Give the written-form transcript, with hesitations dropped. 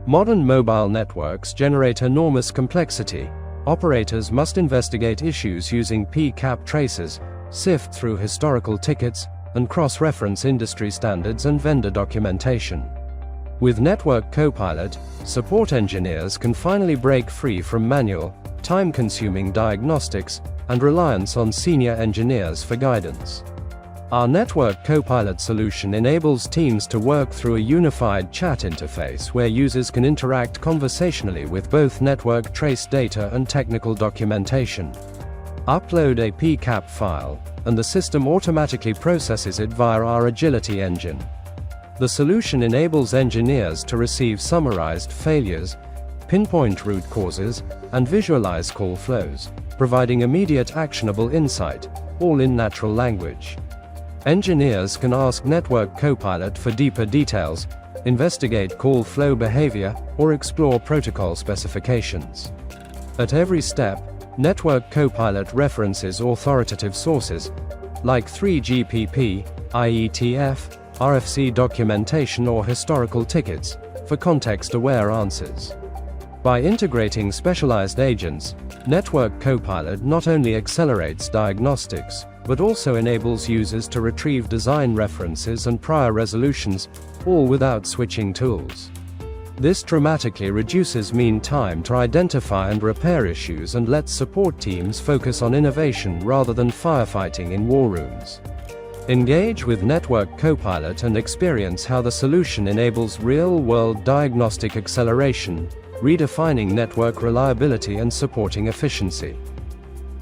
Modern mobile networks generate enormous complexity. Operators must investigate issues using PCAP traces, sift through historical tickets, and cross-reference industry standards and vendor documentation. With Network Copilot, support engineers can finally break free from manual, time-consuming diagnostics, and reliance on senior engineers for guidance. Our Network Copilot solution enables teams to work through a unified chat interface where users can interact conversationally with both network trace data and technical documentation. Upload a PCAP file, and the system automatically processes it via our Agility engine. The solution enables engineers to receive summarized failures, pinpoint root causes, and visualize call flows, providing immediate actionable insight, all in natural language. Engineers can ask Network Copilot for deeper details, investigate call flow behavior, or explore protocol specifications. At every step, Network Copilot references authoritative sources, like 3GPP, IETF, RFC documentation or historical tickets, for context-aware answers. By integrating specialized agents, Network Copilot not only accelerates diagnostics, but also enables users to retrieve design references and prior resolutions, all without switching tools. This dramatically reduces mean time to identify and repair issues and lets support teams focus on innovation rather than firefighting in war rooms. Engage with Network Copilot and experience how the solution enables real-world diagnostic acceleration, redefining network reliability and supporting efficiency.